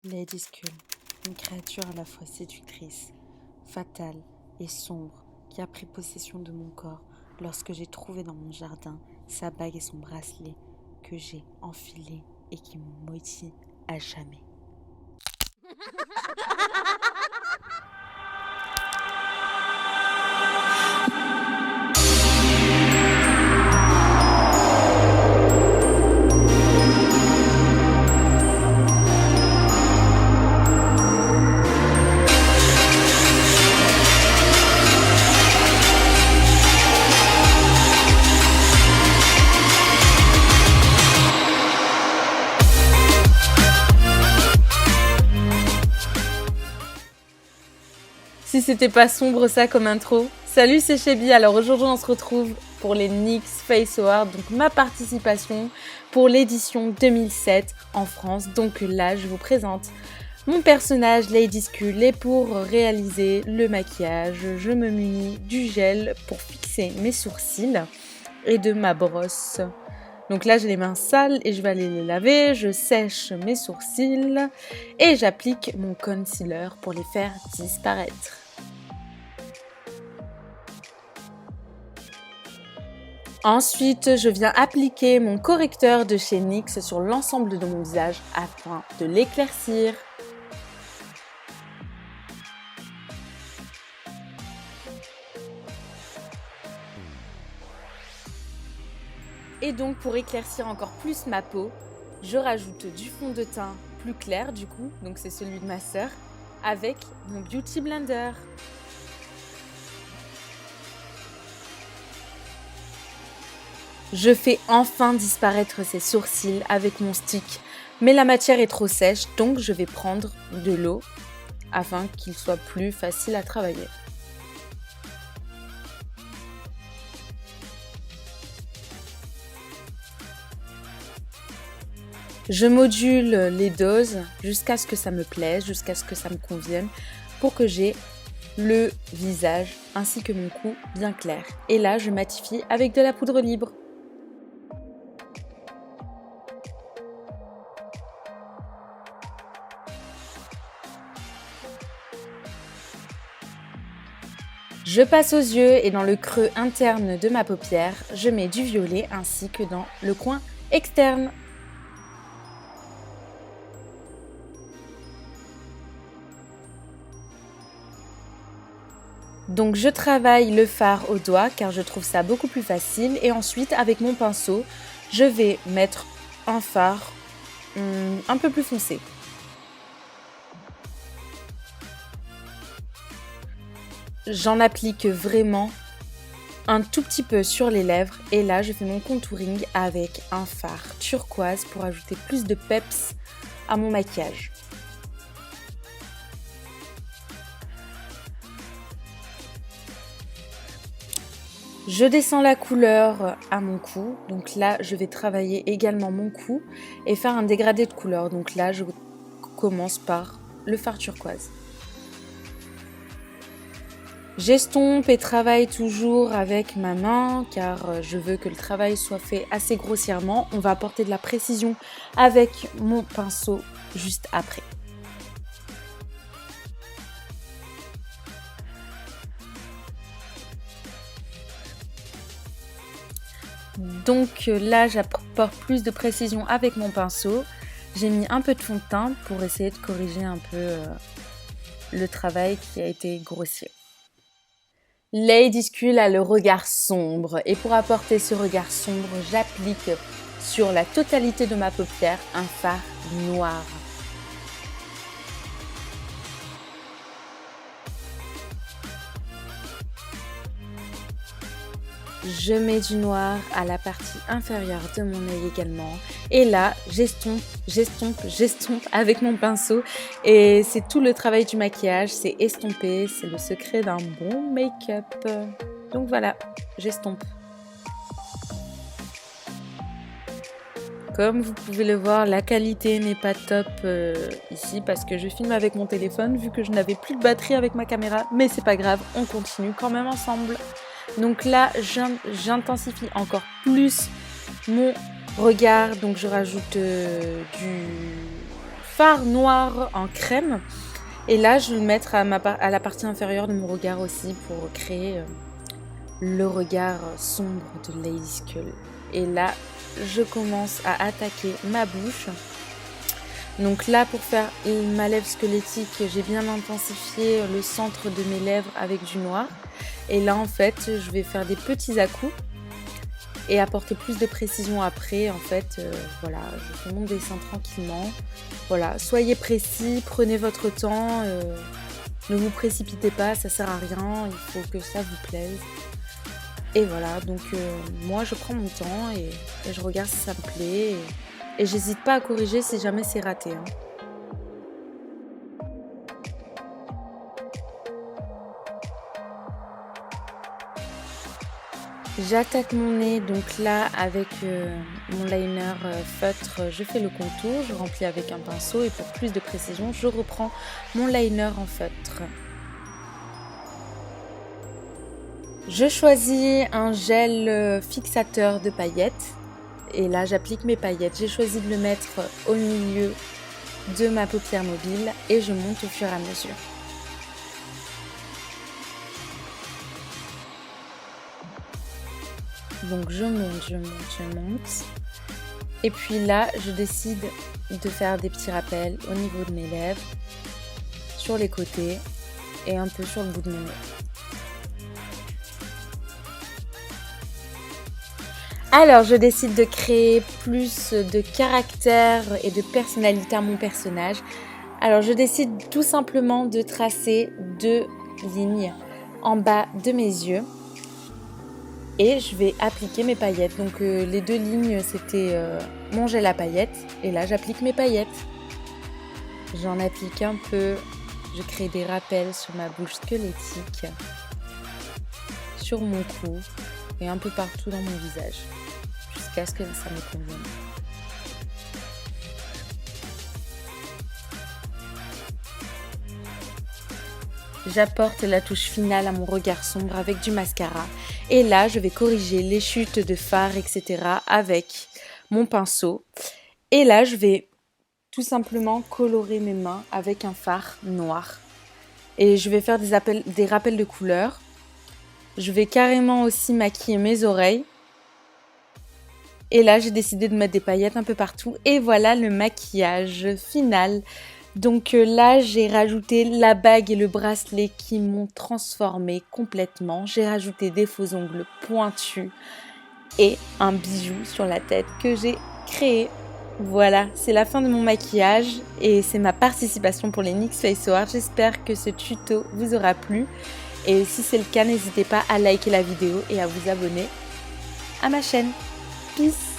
Lady Skull, une créature à la fois séductrice, fatale et sombre qui a pris possession de mon corps lorsque j'ai trouvé dans mon jardin sa bague et son bracelet que j'ai enfilé et qui m'ont maudit à jamais. Si c'était pas sombre ça comme intro. Salut, c'est Chebi. Alors aujourd'hui on se retrouve pour les NYX Face Awards, donc ma participation pour l'édition 2007 en France. Donc là je vous présente mon personnage Lady Skull et pour réaliser le maquillage, je me munis du gel pour fixer mes sourcils et de ma brosse. Donc là j'ai les mains sales et je vais aller les laver, je sèche mes sourcils et j'applique mon concealer pour les faire disparaître. Ensuite, je viens appliquer mon correcteur de chez NYX sur l'ensemble de mon visage afin de l'éclaircir. Et donc pour éclaircir encore plus ma peau, je rajoute du fond de teint plus clair du coup, donc c'est celui de ma sœur, avec mon Beauty Blender. Je fais enfin disparaître ses sourcils avec mon stick, mais la matière est trop sèche, donc je vais prendre de l'eau afin qu'il soit plus facile à travailler. Je module les doses jusqu'à ce que ça me plaise, jusqu'à ce que ça me convienne, pour que j'ai le visage ainsi que mon cou bien clair. Et là, je matifie avec de la poudre libre. Je passe aux yeux et dans le creux interne de ma paupière, je mets du violet ainsi que dans le coin externe. Donc je travaille le fard au doigt car je trouve ça beaucoup plus facile et ensuite avec mon pinceau, je vais mettre un fard un peu plus foncé. J'en applique vraiment un tout petit peu sur les lèvres et là je fais mon contouring avec un fard turquoise pour ajouter plus de peps à mon maquillage. Je descends la couleur à mon cou, donc là je vais travailler également mon cou et faire un dégradé de couleur. Donc là je commence par le fard turquoise. J'estompe et travaille toujours avec ma main car je veux que le travail soit fait assez grossièrement. On va apporter de la précision avec mon pinceau juste après. Donc là, j'apporte plus de précision avec mon pinceau. J'ai mis un peu de fond de teint pour essayer de corriger un peu le travail qui a été grossier. Lady Skull a le regard sombre et pour apporter ce regard sombre, j'applique sur la totalité de ma paupière un fard noir. Je mets du noir à la partie inférieure de mon œil également. Et là, j'estompe avec mon pinceau. Et c'est tout le travail du maquillage, c'est estomper, c'est le secret d'un bon make-up. Donc voilà, j'estompe. Comme vous pouvez le voir, la qualité n'est pas top ici parce que je filme avec mon téléphone vu que je n'avais plus de batterie avec ma caméra. Mais c'est pas grave, on continue quand même ensemble. Donc là, j'intensifie encore plus mon regard. Donc je rajoute du fard noir en crème. Et là, je vais le mettre à la partie inférieure de mon regard aussi pour créer le regard sombre de Lady Skull. Et là, je commence à attaquer ma bouche. Donc là, pour faire ma lèvre squelettique, j'ai bien intensifié le centre de mes lèvres avec du noir. Et là, en fait, je vais faire des petits à-coups et apporter plus de précision après. En fait, voilà, je fais mon dessin tranquillement. Voilà, soyez précis, prenez votre temps, ne vous précipitez pas, ça sert à rien, il faut que ça vous plaise. Et voilà, donc moi je prends mon temps et je regarde si ça me plaît et j'hésite pas à corriger si jamais c'est raté. Hein. J'attaque mon nez, donc là avec mon liner feutre, je fais le contour, je remplis avec un pinceau et pour plus de précision, je reprends mon liner en feutre. Je choisis un gel fixateur de paillettes et là j'applique mes paillettes. J'ai choisi de le mettre au milieu de ma paupière mobile et je monte au fur et à mesure. Donc je monte. Et puis là, je décide de faire des petits rappels au niveau de mes lèvres, sur les côtés et un peu sur le bout de mes nez. Alors, je décide de créer plus de caractère et de personnalité à mon personnage. Alors, je décide tout simplement de tracer 2 lignes en bas de mes yeux. Et je vais appliquer mes paillettes. Donc les 2 lignes, c'était mon gel à paillettes. Et là, j'applique mes paillettes. J'en applique un peu. Je crée des rappels sur ma bouche squelettique, sur mon cou et un peu partout dans mon visage. Jusqu'à ce que ça me convienne. J'apporte la touche finale à mon regard sombre avec du mascara. Et là, je vais corriger les chutes de fard, etc. avec mon pinceau. Et là, je vais tout simplement colorer mes mains avec un fard noir. Et je vais faire des rappels de couleurs. Je vais carrément aussi maquiller mes oreilles. Et là, j'ai décidé de mettre des paillettes un peu partout. Et voilà le maquillage final. Donc là, j'ai rajouté la bague et le bracelet qui m'ont transformée complètement. J'ai rajouté des faux ongles pointus et un bijou sur la tête que j'ai créé. Voilà, c'est la fin de mon maquillage et c'est ma participation pour les NYX Face Awards. J'espère que ce tuto vous aura plu. Et si c'est le cas, n'hésitez pas à liker la vidéo et à vous abonner à ma chaîne. Peace!